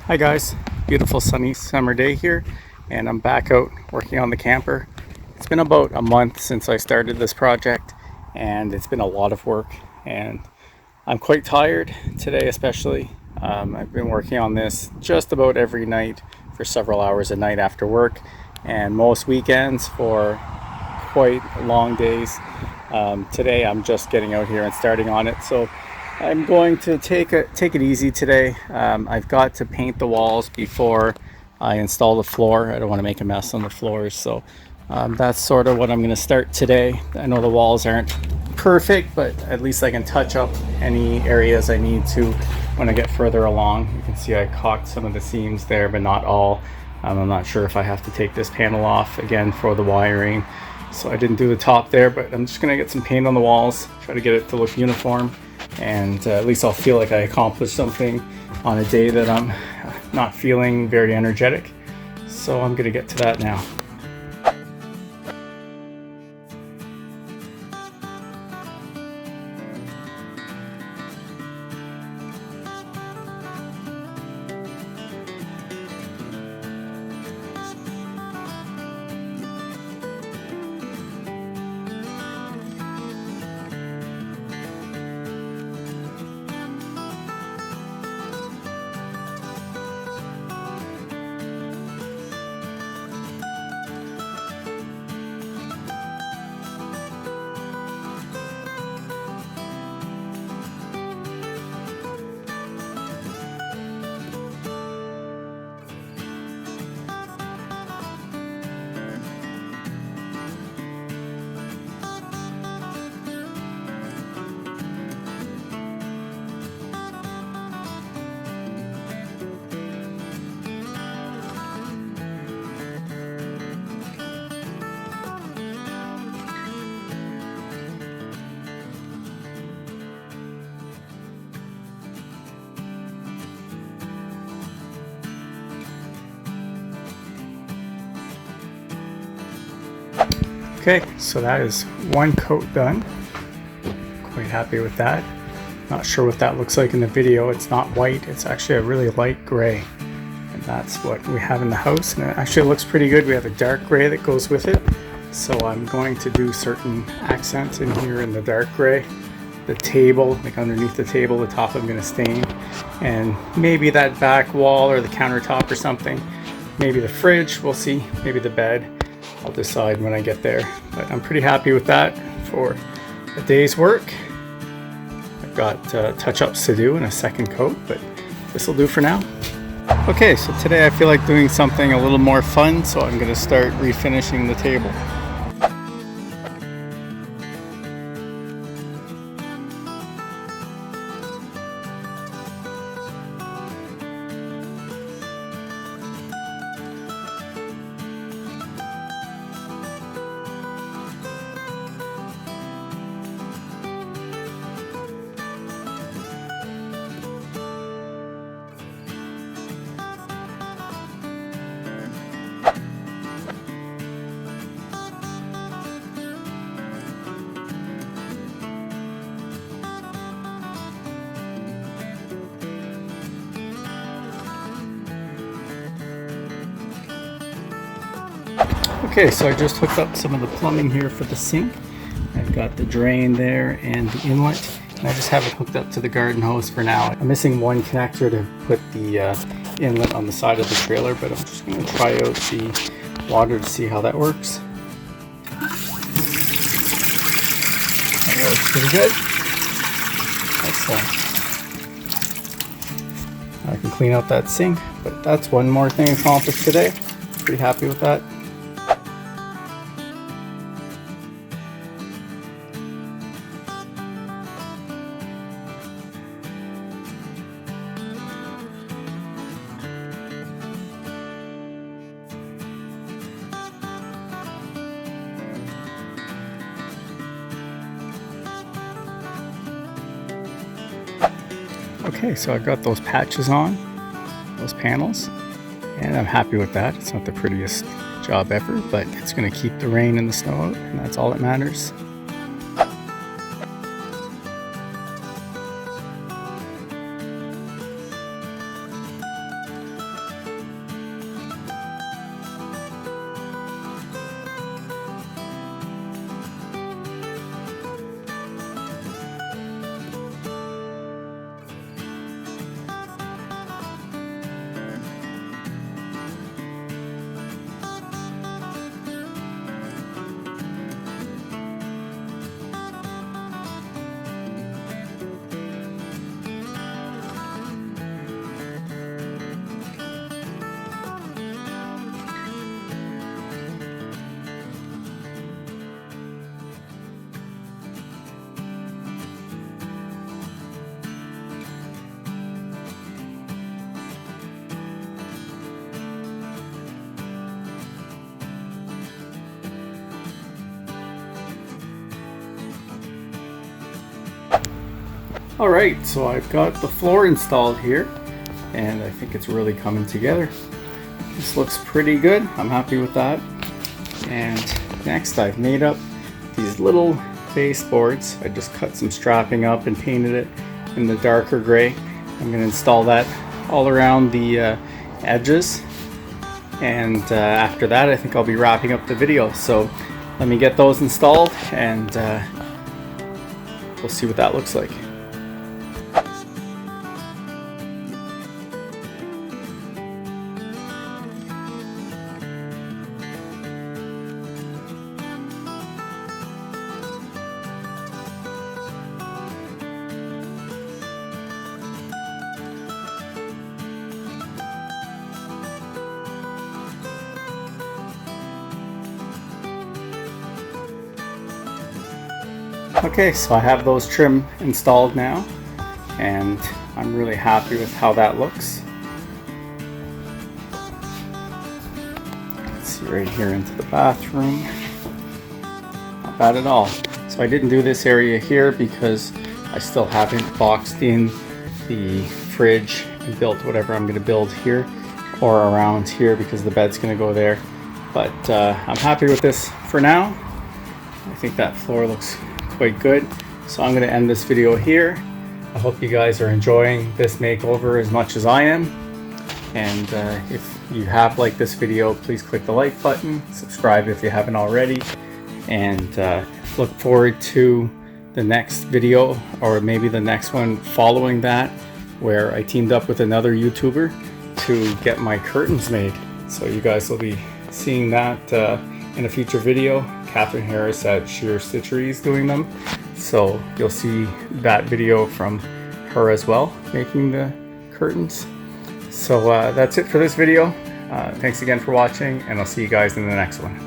Hi guys, beautiful sunny summer day here, and I'm back out working on the camper. It's been about a month since I started this project, and it's been a lot of work, and I'm quite tired today especially. I've been working on this just about every night for several hours a night after work, and most weekends for quite long days. Today I'm just getting out here and starting on it, so I'm going to take it easy today. I've got to paint the walls before I install the floor. I don't want to make a mess on the floors, so that's sort of what I'm going to start today. I know the walls aren't perfect, but at least I can touch up any areas I need to when I get further along. You can see I caulked some of the seams there, but not all. I'm not sure if I have to take this panel off again for the wiring, so I didn't do the top there, but I'm just going to get some paint on the walls, try to get it to look uniform, and at least I'll feel like I accomplished something on a day that I'm not feeling very energetic. So I'm going to get to that now. Okay, so that is one coat done. Quite happy with that. Not sure what that looks like in the video. It's not white, it's actually a really light gray. And that's what we have in the house, and it actually looks pretty good. We have a dark gray that goes with it. So I'm going to do certain accents in here in the dark gray. The table, like underneath the table, the top I'm going to stain. And maybe that back wall or the countertop or something. Maybe the fridge, we'll see. Maybe the bed. I'll decide when I get there, but I'm pretty happy with that for a day's work. I've got touch-ups to do in a second coat, but this will do for now. Okay, so today I feel like doing something a little more fun, so I'm going to start refinishing the table. Okay, so I just hooked up some of the plumbing here for the sink. I've got the drain there and the inlet, and I just have it hooked up to the garden hose for now. I'm missing one connector to put the inlet on the side of the trailer, but I'm just going to try out the water to see how that works. That works pretty good. Excellent. I can clean out that sink, but that's one more thing accomplished today. Pretty happy with that. Okay, so I've got those patches on, those panels, and I'm happy with that. It's not the prettiest job ever, but it's going to keep the rain and the snow out, and that's all that matters. Alright, so I've got the floor installed here, and I think it's really coming together. This looks pretty good. I'm happy with that. And next I've made up these little baseboards. I just cut some strapping up and painted it in the darker gray. I'm going to install that all around the edges, and after that I think I'll be wrapping up the video. So let me get those installed, and we'll see what that looks like. Okay, so I have those trim installed now, and I'm really happy with how that looks. Let's see, right here into the bathroom. Not bad at all. So I didn't do this area here because I still haven't boxed in the fridge and built whatever I'm going to build here or around here, because the bed's going to go there. But I'm happy with this for now. I think that floor looks quite good. So I'm going to end this video here. I hope you guys are enjoying this makeover as much as I am. And if you have liked this video, please click the like button, subscribe if you haven't already, and look forward to the next video, or maybe the next one following that, where I teamed up with another YouTuber to get my curtains made. So you guys will be seeing that in a future video. Catherine Harris at Sheer Stitchery is doing them, so you'll see that video from her as well, making the curtains. So that's it for this video. Thanks again for watching, and I'll see you guys in the next one.